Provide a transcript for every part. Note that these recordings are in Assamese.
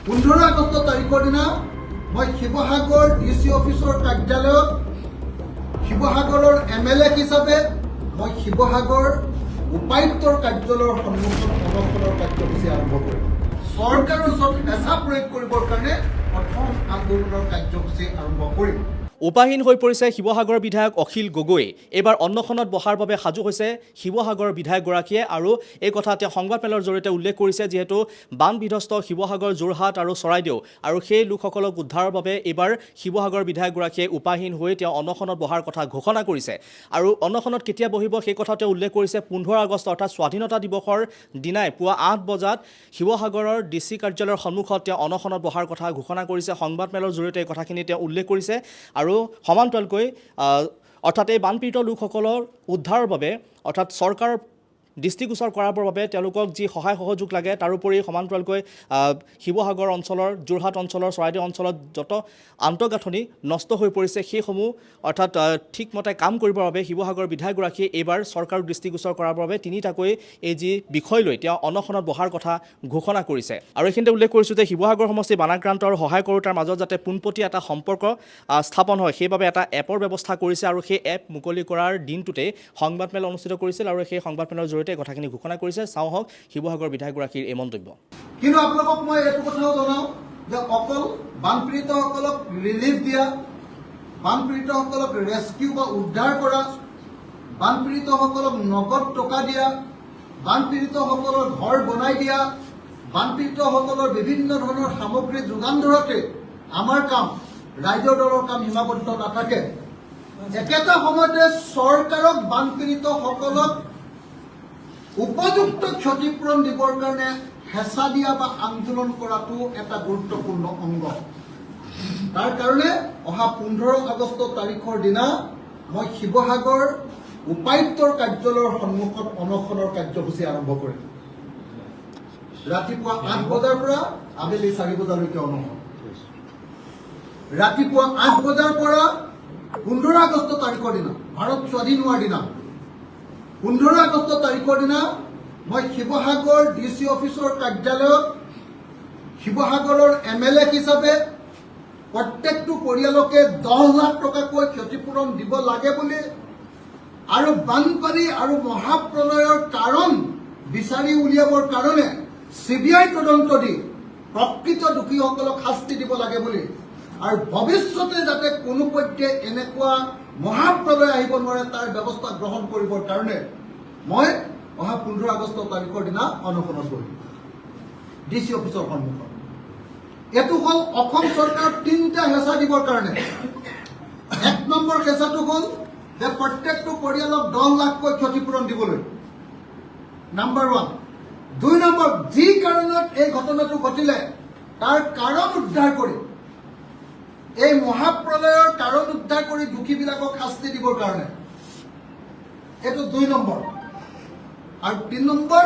15 আগষ্ট তাৰিখৰ দিনা মই শিৱসাগৰ ডিচি অফিচৰ কাৰ্যালয়ত শিৱসাগৰৰ MLA হিচাপে মই শিৱসাগৰ উপায়ুক্তৰ কাৰ্যালয়ৰ সন্মুখত অনশনৰ কাৰ্যসূচী আৰম্ভ কৰিম। চৰকাৰৰ ওচৰত হেঁচা প্ৰয়োগ কৰিবৰ কাৰণে প্ৰথম আন্দোলনৰ কাৰ্যসূচী আৰম্ভ কৰিম। উপাহীন হৈ পৰিছে শিৱসাগৰ বিধায়ক অখিল গগৈ। এইবাৰ অন্নখনত বহাৰ বাবে সাজু হৈছে শিৱসাগৰ বিধায়কগৰাকীয়ে আৰু এই কথা তেওঁ সংবাদমেলৰ জৰিয়তে উল্লেখ কৰিছে, যিহেতু বান বিধ্বস্ত শিৱসাগৰ, যোৰহাট আৰু চৰাইদেউ আৰু সেই লোকসকলক উদ্ধাৰৰ বাবে এইবাৰ শিৱসাগৰ বিধায়কগৰাকীয়ে উপাহীন হৈ তেওঁ অন্নখনত বহাৰ কথা ঘোষণা কৰিছে। আৰু অন্নখনত কেতিয়া বহিব সেই কথা তেওঁ উল্লেখ কৰিছে। 15 আগষ্ট অৰ্থাৎ স্বাধীনতা দিৱসৰ দিনাই পুৱা 8 বজাত শিৱসাগৰৰ DC কাৰ্যালয়ৰ সন্মুখত তেওঁ অন্নখনত বহাৰ কথা ঘোষণা কৰিছে। সংবাদমেলৰ জৰিয়তে এই কথাখিনি তেওঁ উল্লেখ কৰিছে আৰু সমান্তৰালকৈ অৰ্থাৎ এই বানপীড়িত লোকসকলৰ উদ্ধাৰৰ বাবে অৰ্থাৎ চৰকাৰৰ দৃষ্টিগোচৰ কৰাবৰ বাবে তেওঁলোকক যি সহায় সহযোগ লাগে, তাৰোপৰি সমান্তৰালকৈ শিৱসাগৰ অঞ্চলৰ, যোৰহাট অঞ্চলৰ, চৰাইদেউ অঞ্চলত যত আন্তঃগাঁথনি নষ্ট হৈ পৰিছে সেইসমূহ অৰ্থাৎ ঠিকমতে কাম কৰিবৰ বাবে শিৱসাগৰ বিধায়কগৰাকীয়ে এইবাৰ চৰকাৰৰ দৃষ্টিগোচৰ কৰাৰ বাবে তিনিটাকৈ এই যি বিষয় লৈ তেওঁ অনশনত বহাৰ কথা ঘোষণা কৰিছে। আৰু এইখিনিতে উল্লেখ কৰিছোঁ যে শিৱসাগৰ সমষ্টি বানাক্ৰান্ত আৰু সহায় কৰোতাৰ মাজত যাতে পোনপটীয়া এটা সম্পৰ্ক স্থাপন হয়, সেইবাবে এটা এপৰ ব্যৱস্থা কৰিছে আৰু সেই এপ মুকলি কৰাৰ দিনটোতে সংবাদমেল অনুষ্ঠিত কৰিছিল আৰু সেই সংবাদমেলৰ জৰিয়তে কথাখিনি ঘোষণা কৰিছে। চাওঁ হওক শিৱসাগৰ বিধায়কগৰাকীৰ এই মন্তব্য। কিন্তু আপোনালোকক মই এইটো কথাও জনাওঁ যে অকল বানপীড়িতসকলক ৰিলিফ দিয়া, বানপীড়িতসকলক ৰেস্কিউ বা উদ্ধাৰ কৰা, বানপীড়িতসকলক নগদ টকা দিয়া, বানপীড়িতসকলৰ ঘৰ বনাই দিয়া, বানপীড়িতসকলৰ বিভিন্ন ধৰণৰ সামগ্ৰী যোগান ধৰোঁতে আমাৰ কাম, ৰাইজৰ দলৰ কাম সীমাবদ্ধ নাথাকে। একেটা সময়তে চৰকাৰক বানপীড়িতসকলক উপযুক্ত ক্ষতিপূৰণ দিবৰ কাৰণে হেঁচা দিয়া বা আন্দোলন কৰাটো এটা গুৰুত্বপূৰ্ণ অংগ। তাৰ কাৰণে অহা 15 আগষ্ট তাৰিখৰ দিনা মই শিৱসাগৰ উপায়ুক্তৰ কাৰ্যালয়ৰ সন্মুখত অনশনৰ কাৰ্যসূচী আৰম্ভ কৰিম। ৰাতিপুৱা 8 বজাৰ পৰা আবেলি 4 বজালৈকে অনশন। ৰাতিপুৱা 8 বজাৰ পৰা 15 আগষ্ট তাৰিখৰ দিনা, ভাৰত স্বাধীন হোৱাৰ দিনা 15 আগষ্ট তাৰিখৰ দিনা মই শিৱসাগৰ DC অফিচৰ কাৰ্যালয়ত শিৱসাগৰৰ MLA হিচাপে প্ৰত্যেকটো পৰিয়ালকে 10 লাখ টকাকৈ ক্ষতিপূৰণ দিব লাগে বুলি আৰু বানপানী আৰু মহাপ্ৰলয়ৰ কাৰণ বিচাৰি উলিয়াবৰ কাৰণে CBI তদন্ত দি প্ৰকৃত দোষীসকলক শাস্তি দিব লাগে বুলি আৰু ভৱিষ্যতে যাতে কোনো পধ্যে এনেকুৱা মহাপ্ৰলয় আহিব নোৱাৰে তাৰ ব্যৱস্থা গ্ৰহণ কৰিবৰ কাৰণে মই অহা 15 আগষ্ট তাৰিখৰ দিনা অনশনত বহিম DC অফিচৰ সন্মুখত। এইটো হ'ল অসম চৰকাৰৰ 3টা হেঁচা দিবৰ কাৰণে। 1 নম্বৰ হেঁচাটো হ'ল যে প্ৰত্যেকটো পৰিয়ালক 10 লাখকৈ ক্ষতিপূৰণ দিবলৈ, নাম্বাৰ 1। 2 নম্বৰ, যি কাৰণত এই ঘটনাটো ঘটিলে তাৰ কাৰণ উদ্ধাৰ কৰি, এই মহাপ্ৰলয়ৰ কাৰণ উদ্ধাৰ কৰি দোষীবিলাকক শাস্তি দিবৰ কাৰণে, এইটো 2 নম্বৰ। আৰু 3 নম্বৰ,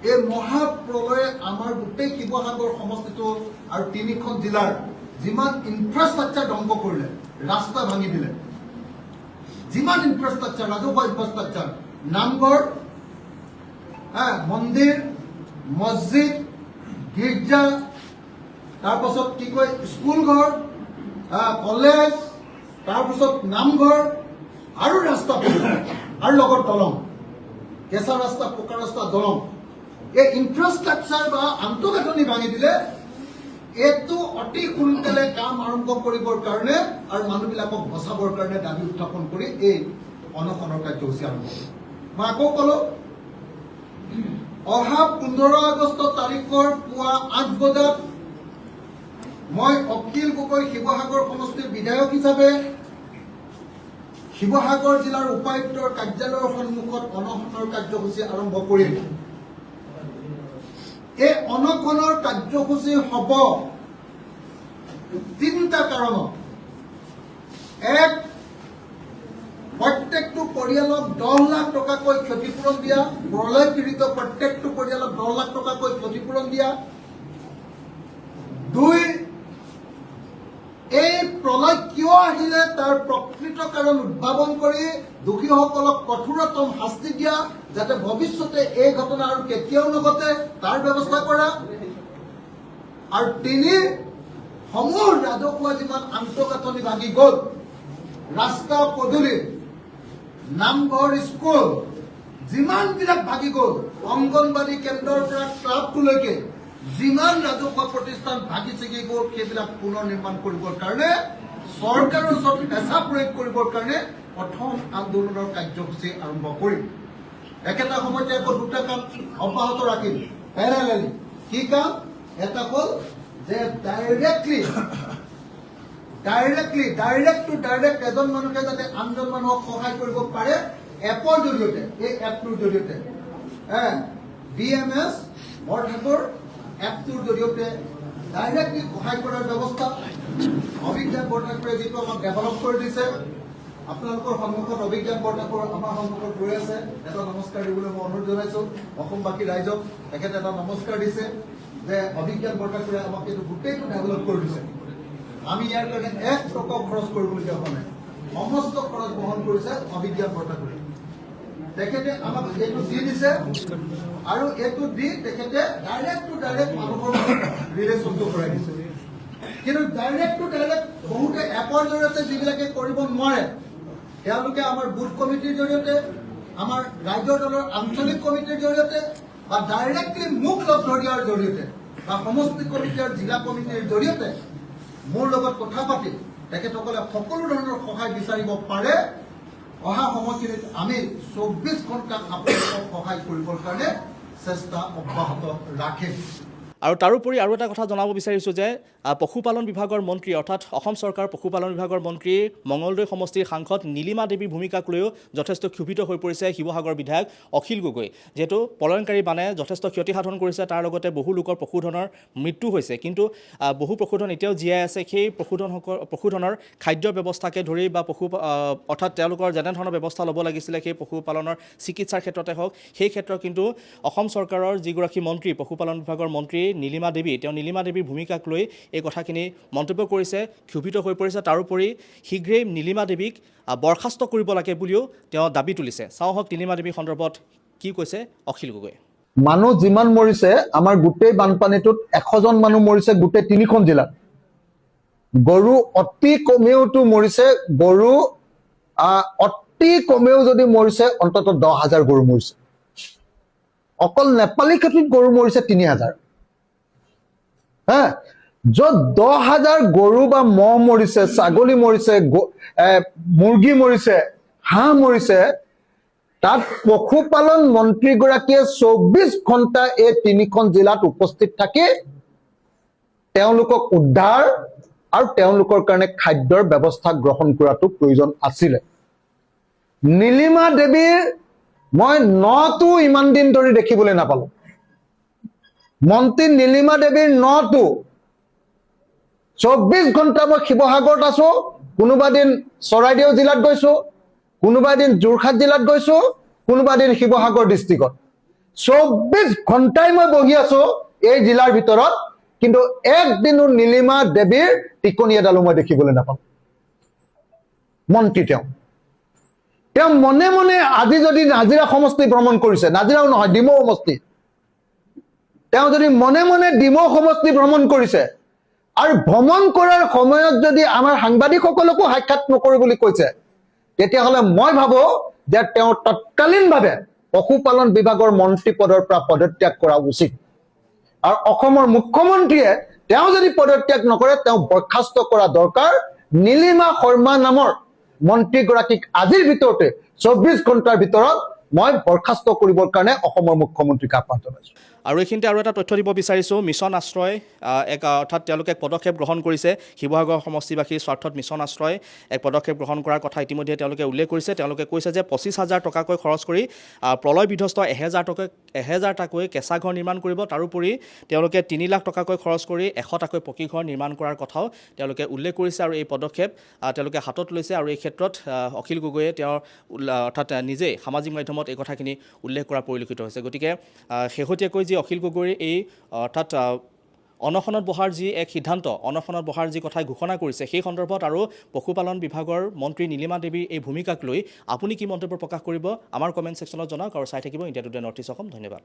এই মহাপ্ৰলয়ে আমাৰ গোটেই শিৱসাগৰ সমষ্টিটো আৰু 3খন জিলাৰ যিমান ইনফ্ৰাষ্ট্ৰাকচাৰ ধ্বংস কৰিলে, ৰাস্তা ভাঙি দিলে, যিমান ইনফ্ৰাষ্ট্ৰাকচাৰ, ৰাজহুৱা ইনফ্ৰাষ্ট্ৰাকচাৰ, নামঘৰ, মন্দিৰ, মছজিদ, গীৰ্জা, তাৰপাছত কি কয় স্কুল ঘৰ, কলেজ, তাৰপিছত নামঘৰ আৰু ৰাস্তা আৰু লগত দলং, কেঁচা ৰাস্তা, পকা ৰাস্তা, দলং, এই ইনফ্ৰাষ্ট্ৰাকচাৰ বা আন্তঃগাঁথনি ভাঙি দিলে। এইটো অতি সোনকালে কাম আৰম্ভ কৰিবৰ কাৰণে আৰু মানুহবিলাকক বচাবৰ কাৰণে দাবী উত্থাপন কৰি এই অনশনৰ কাৰ্যসূচী আৰম্ভ কৰিম। মই আকৌ ক'লো, অহা 15 আগষ্ট তাৰিখৰ পুৱা 8 বজাত মই অখিল গগৈ শিৱসাগৰ সমষ্টিৰ বিধায়ক হিচাপে শিৱসাগৰ জিলাৰ উপায়ুক্তৰ কাৰ্যালয়ৰ সন্মুখত অনশনৰ কাৰ্যসূচী আৰম্ভ কৰিম। এই অনশনৰ কাৰ্যসূচী হ'ব 3টা কাৰণত। 1, প্ৰত্যেকটো পৰিয়ালক 10 লাখ টকাকৈ ক্ষতিপূৰণ দিয়া, প্ৰলয় পীড়িত প্ৰত্যেকটো পৰিয়ালক 10 লাখ টকাকৈ ক্ষতিপূৰণ দিয়া। 2, এই প্ৰলয় কিয় আহিলে তাৰ প্ৰকৃত কাৰণ উদ্ভাৱন কৰি দোষীসকলক কঠোৰতম শাস্তি দিয়া, যাতে ভৱিষ্যতে এই ঘটনা আৰু কেতিয়াও নঘটে তাৰ ব্যৱস্থা কৰা। আৰু তিনিৰ সমূহ ৰাজহুৱা যিমান আন্তঃগাঁথনি ভাগি গ'ল, ৰাস্তা পদূলি, নামঘৰ, স্কুল যিমানবিলাক ভাগি গ'ল, অংগনবাদী কেন্দ্ৰৰ পৰা ক্লাবটোলৈকে যিমান ৰাজহুৱা প্ৰতিষ্ঠান ভাগি ছিগি গ'ল, সেইবিলাক পুনৰ নিৰ্মাণ কৰিবৰ কাৰণে চৰকাৰৰ ওচৰত হেঁচা প্ৰয়োগ কৰিবৰ কাৰণে প্ৰথম আন্দোলনৰ কাৰ্যসূচী আৰম্ভ কৰিম। একেটা সময়তে আকৌ দুটা কাম অব্যাহত ৰাখিম পেৰেলেলি। কি কাম? এটা হ'ল যে ডাইৰেক্ট টু ডাইৰেক্ট এজন মানুহে যাতে আনজন মানুহক সহায় কৰিব পাৰে এপৰ জৰিয়তে, এই এপটোৰ জৰিয়তে BMS বৰঠাকুৰ এপটোৰ জৰিয়তে ডাইৰেক্টলি সহায় কৰাৰ ব্যৱস্থা অভিজ্ঞান বৰঠাকুৰে যিটো আমাক ডেভেলপ কৰি দিছে। আপোনালোকৰ সন্মুখত অভিজ্ঞান বৰঠাকুৰ আমাৰ সন্মুখত ৰৈ আছে। এটা নমস্কাৰ দিবলৈ মই অনুৰোধ জনাইছো অসমবাসী ৰাইজক। তেখেতে এটা নমস্কাৰ দিছে যে অভিজ্ঞান বৰঠাকুৰে আমাক এইটো গোটেইটো ডেভেলপ কৰি দিছে। আমি ইয়াৰ কাৰণে 1 টকাও খৰচ কৰিবলগীয়া হোৱা নাই। সমস্ত খৰচ বহন কৰিছে অভিজ্ঞান বৰঠাকুৰে। তেখেতে আমাক এইটো দি দিছে আৰু এইটো দি তেখেতে ডাইৰেক্ট টু ডাইৰেক্ট মানুহৰ ৰিলেশ্যনটো কৰাই দিছে। কিন্তু ডাইৰেক্ট টু ডাইৰেক্ট বহুতে এপৰ জৰিয়তে যিবিলাকে কৰিব নোৱাৰে, তেওঁলোকে আমাৰ বুথ কমিটিৰ জৰিয়তে, আমাৰ ৰাজ্যৰ দলৰ আঞ্চলিক কমিটিৰ জৰিয়তে বা ডাইৰেক্টলি মোক লগ ধৰিয়াৰ জৰিয়তে বা সমষ্টি কমিটি আৰু জিলা কমিটিৰ জৰিয়তে মোৰ লগত কথা পাতি তেখেতসকলে সকলো ধৰণৰ সহায় বিচাৰিব পাৰে। অহা সময়খিনিত আমি 24 ঘণ্টা আপোনালোকক সহায় কৰিবৰ কাৰণে চেষ্টা অব্যাহত ৰাখিম। আৰু তাৰোপৰি আৰু এটা কথা জনাব বিচাৰিছোঁ যে পশুপালন বিভাগৰ মন্ত্ৰী অৰ্থাৎ অসম চৰকাৰৰ পশুপালন বিভাগৰ মন্ত্ৰী মঙলদৈ সমষ্টিৰ সাংসদ নীলিমা দেৱীৰ ভূমিকাক লৈও যথেষ্ট ক্ষোভিত হৈ পৰিছে শিৱসাগৰ বিধায়ক অখিল গগৈ। যিহেতু পলায়নকাৰী বানে যথেষ্ট ক্ষতিসাধন কৰিছে, তাৰ লগতে বহু লোকৰ পশুধনৰ মৃত্যু হৈছে, কিন্তু বহু পশুধন এতিয়াও জীয়াই আছে। সেই পশুধনৰ খাদ্য ব্যৱস্থাকে ধৰি বা অৰ্থাৎ তেওঁলোকৰ যেনেধৰণৰ ব্যৱস্থা ল'ব লাগিছিলে সেই পশুপালনৰ চিকিৎসাৰ ক্ষেত্ৰতে হওক, সেই ক্ষেত্ৰত কিন্তু অসম চৰকাৰৰ যিগৰাকী মন্ত্ৰী পশুপালন বিভাগৰ মন্ত্ৰী নীলিমা দেৱী, তেওঁ নীলিমা দেৱীৰ ভূমিকাক লৈ এই কথাখিনি মন্তব্য কৰিছে, ক্ষোভিত হৈ পৰিছে। তাৰোপৰি শীঘ্ৰেই নীলিমা দেৱীক বৰ্খাস্ত কৰিব লাগে বুলিও তেওঁ দাবী তুলিছে। চাওঁ হওক নীলিমা দেৱীৰ সন্দৰ্ভত কি কৈছে অখিল গগৈ। মানুহ যিমান মৰিছে, আমাৰ গোটেই বানপানীটোত 100জন মানুহ মৰিছে গোটেই 3খন জিলাত। গৰু অতি কমেওতো মৰিছে, গৰু অতি কমেও যদি মৰিছে অন্ততঃ 10,000 গৰু মৰিছে। অকল নেপালী খেতিত গৰু মৰিছে 3,000। য'ত 10,000 গৰু বা মহ মৰিছে, ছাগলী মৰিছে, মুৰ্গী মৰিছে, হাঁহ মৰিছে, তাত পশুপালন মন্ত্ৰীগৰাকীয়ে 24 ঘণ্টা এই 3খন জিলাত উপস্থিত থাকি তেওঁলোকক উদ্ধাৰ আৰু তেওঁলোকৰ কাৰণে খাদ্যৰ ব্যৱস্থা গ্ৰহণ কৰাটো প্ৰয়োজন আছিলে। নীলিমা দেৱীৰ মই নটো ইমান দিন ধৰি দেখিবলৈ নাপালো। মন্ত্ৰী নীলিমা দেৱীৰ নটো 24 ঘণ্টা মই শিৱসাগৰত আছো, কোনোবা দিন চৰাইদেউ জিলাত গৈছো, কোনোবা দিন যোৰহাট জিলাত গৈছো, কোনোবা দিন শিৱসাগৰ ডিষ্ট্ৰিক্টত। 24 ঘণ্টাই মই বহি আছো এই জিলাৰ ভিতৰত, কিন্তু একদিনো নীলিমা দেৱীৰ টিকনি এডালো মই দেখিবলৈ নাপাওঁ। মন্ত্ৰী তেওঁ মনে মনে আজি যদি নাজিৰা সমষ্টি ভ্ৰমণ কৰিছে, নাজিৰাও নহয় ডিমৌ সমষ্টি, তেওঁ যদি মনে মনে ডিমৌ সমষ্টি ভ্ৰমণ কৰিছে আৰু ভ্ৰমণ কৰাৰ সময়ত যদি আমাৰ সাংবাদিকসকলকো সাক্ষাৎ নকৰো বুলি কৈছে, তেতিয়াহ'লে মই ভাবো যে তেওঁ তৎকালীনভাৱে পশুপালন বিভাগৰ মন্ত্ৰী পদৰ পৰা পদত্যাগ কৰা উচিত। আৰু অসমৰ মুখ্যমন্ত্ৰীয়ে তেওঁ যদি পদত্যাগ নকৰে তেওঁ বৰ্খাস্ত কৰা দৰকাৰ। নীলিমা শৰ্মা নামৰ মন্ত্ৰীগৰাকীক আজিৰ ভিতৰতে 24 ঘণ্টাৰ ভিতৰত মই বৰ্খাস্ত কৰিবৰ কাৰণে অসমৰ মুখ্যমন্ত্ৰীক আহ্বান জনাইছো। আৰু এইখিনিতে আৰু এটা তথ্য দিব বিচাৰিছোঁ, মিছন আশ্ৰয় অৰ্থাৎ তেওঁলোকে এক পদক্ষেপ গ্ৰহণ কৰিছে। শিৱসাগৰ সমষ্টিবাসীৰ স্বাৰ্থত মিছন আশ্ৰয় এক পদক্ষেপ গ্ৰহণ কৰাৰ কথা ইতিমধ্যে তেওঁলোকে উল্লেখ কৰিছে। তেওঁলোকে কৈছে যে 25,000 টকাকৈ খৰচ কৰি প্ৰলয় বিধ্বস্ত 1,000টাকৈ কেঁচা ঘৰ নিৰ্মাণ কৰিব। তাৰোপৰি তেওঁলোকে 3 লাখ টকাকৈ খৰচ কৰি 100টাকৈ পকী ঘৰ নিৰ্মাণ কৰাৰ কথাও তেওঁলোকে উল্লেখ কৰিছে। আৰু এই পদক্ষেপ তেওঁলোকে হাতত লৈছে। আৰু এই ক্ষেত্ৰত অখিল গগৈয়ে তেওঁৰ অৰ্থাৎ নিজেই সামাজিক মাধ্যমত এই কথাখিনি উল্লেখ কৰা পৰিলক্ষিত হৈছে। গতিকে শেহতীয়াকৈ যি অখিল গগৈৰ এই অৰ্থাৎ অনশনত বহাৰ যি এক সিদ্ধান্ত, অনশনত বহাৰ যি কথাই ঘোষণা কৰিছে, সেই সন্দৰ্ভত আৰু পশুপালন বিভাগৰ মন্ত্ৰী নীলিমা দেৱীৰ এই ভূমিকাক লৈ আপুনি কি মন্তব্য প্ৰকাশ কৰিব আমাৰ কমেণ্ট ছেকশ্যনত জনাওক আৰু চাই থাকিব India today north east Assam. ধন্যবাদ।